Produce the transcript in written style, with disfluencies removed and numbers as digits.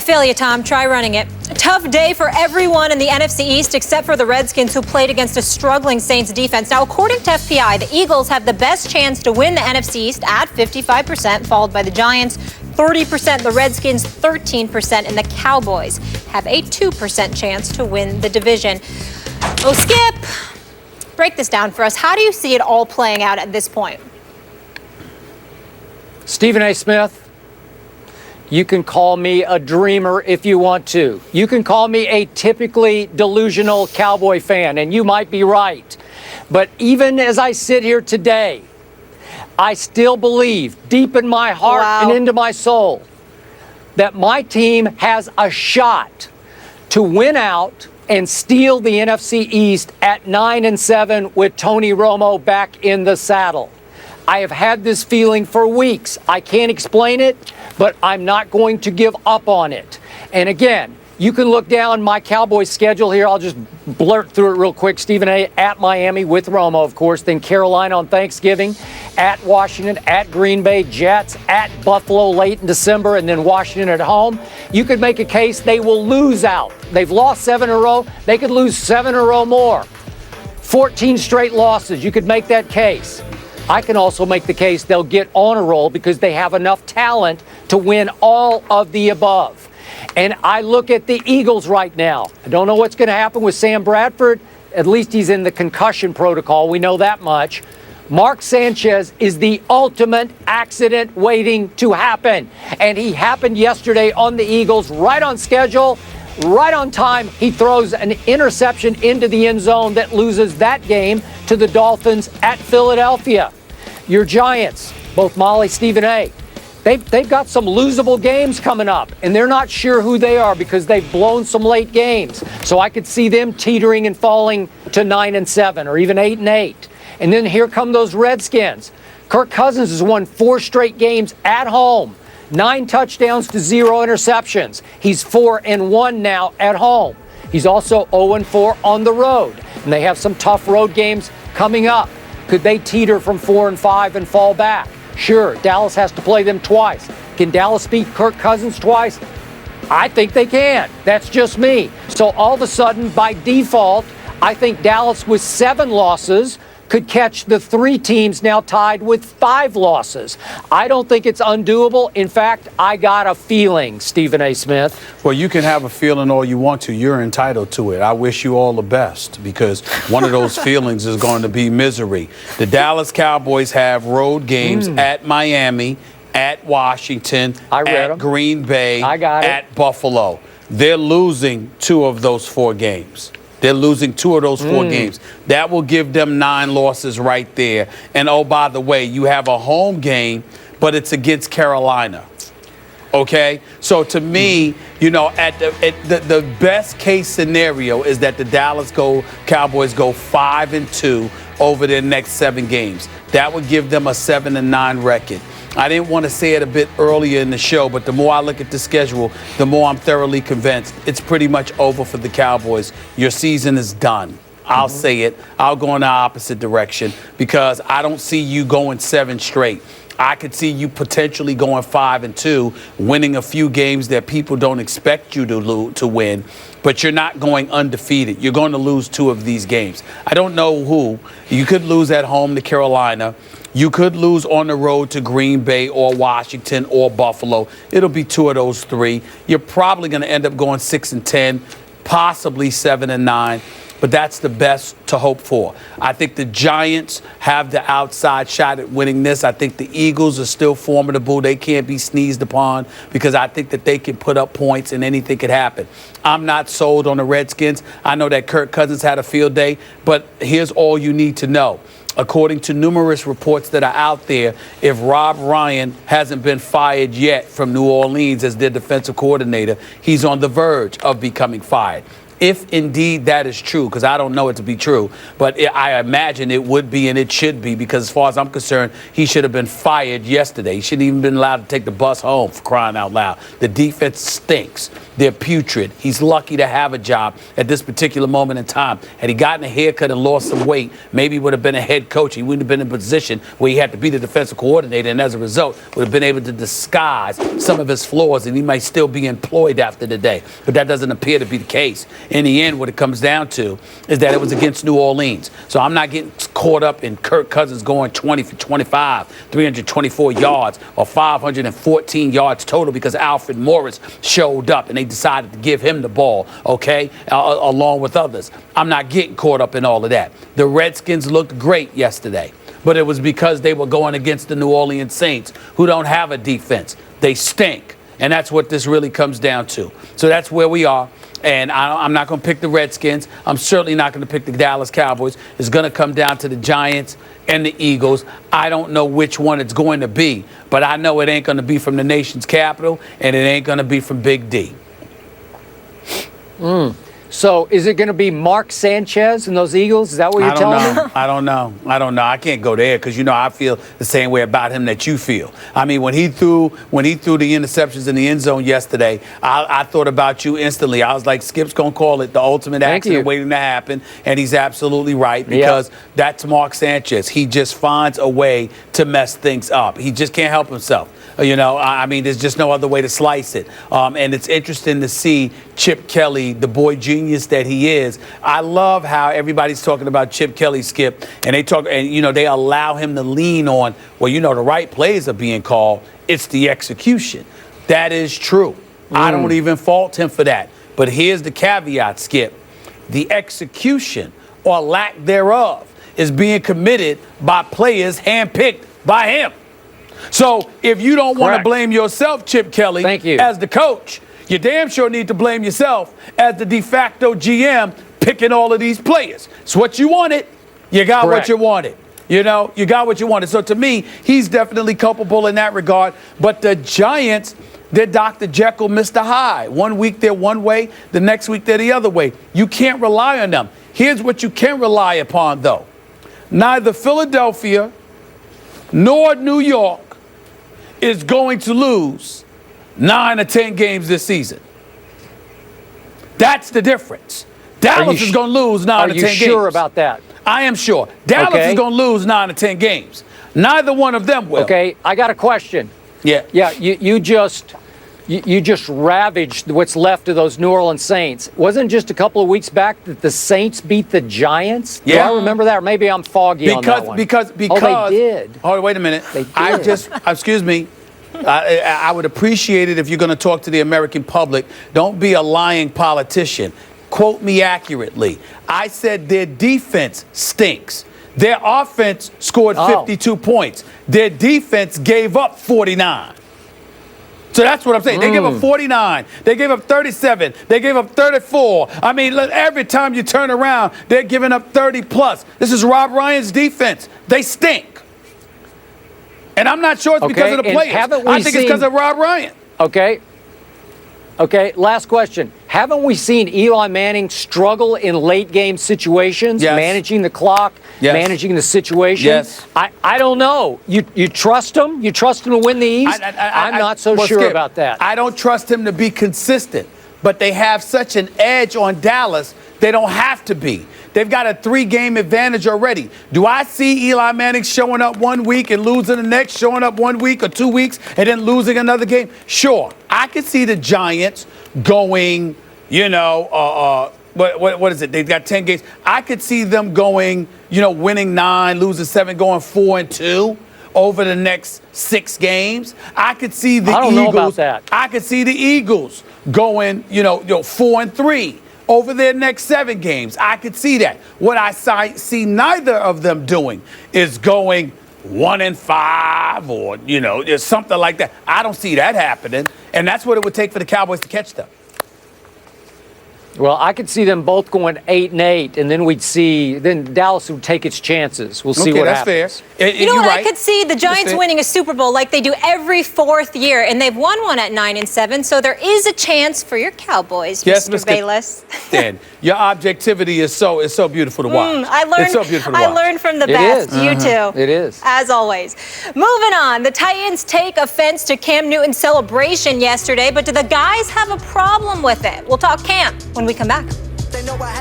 feel you, Tom. Try running it. A tough day for everyone in the NFC East except for the Redskins, who played against a struggling Saints defense. Now, according to FPI, the Eagles have the best chance to win the NFC East at 55%, followed by the Giants, 30%, the Redskins, 13%, and the Cowboys have a 2% chance to win the division. Oh, Skip, break this down for us. How do you see it all playing out at this point? Stephen A. Smith, you can call me a dreamer if you want to. You can call me a typically delusional Cowboy fan, and you might be right. But even as I sit here today, I still believe deep in my heart and into my soul that my team has a shot to win out and steal the NFC East at 9-7 with Tony Romo back in the saddle. I have had this feeling for weeks. I can't explain it, but I'm not going to give up on it. And again, you can look down my Cowboys schedule here. I'll just blurt through it real quick. Stephen A. at Miami with Romo, of course, then Carolina on Thanksgiving, at Washington, at Green Bay, Jets, at Buffalo late in December, and then Washington at home. You could make a case they will lose out. They've lost 7 in a row. They could lose 7 in a row more. 14 straight losses. You could make that case. I can also make the case they'll get on a roll because they have enough talent to win all of the above. And I look at the Eagles right now. I don't know what's going to happen with Sam Bradford. At least he's in the concussion protocol. We know that much. Mark Sanchez is the ultimate accident waiting to happen. And he happened yesterday on the Eagles, right on schedule, right on time. He throws an interception into the end zone that loses that game to the Dolphins at Philadelphia. Your Giants, both Molly, Stephen A., they've got some losable games coming up, and they're not sure who they are because they've blown some late games. So I could see them teetering and falling to 9-7 or even 8-8. And then here come those Redskins. Kirk Cousins has won 4 straight games at home, 9 touchdowns to 0 interceptions. He's 4-1 now at home. He's also 0-4 on the road, and they have some tough road games coming up. Could they teeter from 4-5 and fall back? Sure, Dallas has to play them twice. Can Dallas beat Kirk Cousins twice? I think they can. That's just me. So all of a sudden, by default, I think Dallas with 7 losses could catch the 3 teams now tied with 5 losses. I don't think it's undoable. In fact, I got a feeling, Stephen A. Smith. Well, you can have a feeling all you want to. You're entitled to it. I wish you all the best because one of those feelings is going to be misery. The Dallas Cowboys have road games at Miami, at Washington, at Green Bay, at Buffalo. They're losing 2 of those 4 games. They're losing 2 of those 4 games. That will give them 9 losses right there. And, oh, by the way, you have a home game, but it's against Carolina. Okay? So, to me, you know, the best case scenario is that the Dallas Cowboys go 5-2 over their next 7 games. That would give them a 7-9 record. I didn't want to say it a bit earlier in the show, but the more I look at the schedule, the more I'm thoroughly convinced it's pretty much over for the Cowboys. Your season is done. I'll say it. I'll go in the opposite direction because I don't see you going 7 straight. I could see you potentially going 5-2, winning a few games that people don't expect you to win, but you're not going undefeated. You're going to lose 2 of these games. I don't know who. You could lose at home to Carolina. You could lose on the road to Green Bay or Washington or Buffalo. It'll be 2 of those 3. You're probably going to end up going 6-10, possibly 7-9. But that's the best to hope for. I think the Giants have the outside shot at winning this. I think the Eagles are still formidable. They can't be sneezed upon because I think that they can put up points and anything could happen. I'm not sold on the Redskins. I know that Kirk Cousins had a field day, but here's all you need to know. According to numerous reports that are out there, if Rob Ryan hasn't been fired yet from New Orleans as their defensive coordinator, he's on the verge of becoming fired. If indeed that is true, because I don't know it to be true, but I imagine it would be and it should be, because as far as I'm concerned, he should have been fired yesterday. He shouldn't even been allowed to take the bus home, for crying out loud. The defense stinks. They're putrid. He's lucky to have a job at this particular moment in time. Had he gotten a haircut and lost some weight, maybe he would have been a head coach. He wouldn't have been in a position where he had to be the defensive coordinator, and as a result, would have been able to disguise some of his flaws, and he might still be employed after the day. But that doesn't appear to be the case. In the end, what it comes down to is that it was against New Orleans. So I'm not getting caught up in Kirk Cousins going 20 for 25, 324 yards, or 514 yards total because Alfred Morris showed up and they decided to give him the ball, okay, along with others. I'm not getting caught up in all of that. The Redskins looked great yesterday, but it was because they were going against the New Orleans Saints, who don't have a defense. They stink, and that's what this really comes down to. So that's where we are, and I'm not going to pick the Redskins. I'm certainly not going to pick the Dallas Cowboys. It's going to come down to the Giants and the Eagles. I don't know which one it's going to be, but I know it ain't going to be from the nation's capital, and it ain't going to be from Big D. So is it going to be Mark Sanchez and those Eagles? Is that what you're telling me? I don't know. I can't go there because, I feel the same way about him that you feel. I mean, when he threw the interceptions in the end zone yesterday, I thought about you instantly. I was like, Skip's going to call it the ultimate accident waiting to happen. And he's absolutely right because that's Mark Sanchez. He just finds a way to mess things up. He just can't help himself. I mean, there's just no other way to slice it. And it's interesting to see Chip Kelly, the boy genius that he is. I love how everybody's talking about Chip Kelly, Skip, and they allow him to lean on, the right plays are being called. It's the execution. That is true. I don't even fault him for that. But here's the caveat, Skip. The execution or lack thereof is being committed by players handpicked by him. So if you don't want to blame yourself, Chip Kelly, as the coach, you damn sure need to blame yourself as the de facto GM picking all of these players. It's what you wanted. You got what you wanted. You got what you wanted. So to me, he's definitely culpable in that regard. But the Giants, they're Dr. Jekyll, Mr. Hyde. 1 week they're one way, the next week they're the other way. You can't rely on them. Here's what you can rely upon, though. Neither Philadelphia nor New York is going to lose 9 or 10 games this season. That's the difference. Dallas is going to lose 9 or 10 games. Are you sure about that? I am sure. Dallas is going to lose 9 or 10 games. Neither one of them will. Okay, I got a question. Yeah. Yeah, you just ravaged what's left of those New Orleans Saints. Wasn't it just a couple of weeks back that the Saints beat the Giants? Yeah. Do I remember that? Or maybe I'm foggy on that one. Because they did. Oh, wait a minute. They did. Excuse me. I would appreciate it if you're going to talk to the American public. Don't be a lying politician. Quote me accurately. I said their defense stinks. Their offense scored 52 points. Their defense gave up 49. So that's what I'm saying. They gave up 49. They gave up 37. They gave up 34. I mean, every time you turn around, they're giving up 30 plus. This is Rob Ryan's defense. They stink. And I'm not sure it's because of the players. I think it's because of Rob Ryan. Okay, last question. Haven't we seen Eli Manning struggle in late game situations, managing the clock, managing the situation? Yes. I don't know. You trust him? You trust him to win the East? I'm not so sure Skip, about that. I don't trust him to be consistent, but they have such an edge on Dallas, they don't have to be. They've got a 3-game advantage already. Do I see Eli Manning showing up 1 week and losing the next, showing up 1 week or 2 weeks and then losing another game? Sure. I could see the Giants going, what is it? They've got 10 games. I could see them going, winning 9, losing 7, going 4-2 over the next 6 games. I could see the Eagles. I don't know about that. I could see the Eagles going, 4-3. Over their next 7 games. I could see that. What I see neither of them doing is going 1-5 or, something like that. I don't see that happening. And that's what it would take for the Cowboys to catch them. Well, I could see them both going 8-8, and then Dallas would take its chances. We'll see what happens. That's fair. You know You're what? right. I could see the Giants winning a Super Bowl like they do every 4th year, and they've won one at 9-7. So there is a chance for your Cowboys, Yes, Mr. Bayless. Dan, your objectivity is so beautiful to watch. It's so beautiful to watch. I learned from the It best. is. You too. It is. As always. Moving on, the Titans take offense to Cam Newton's celebration yesterday, but do the guys have a problem with it? We'll talk camp when we come back.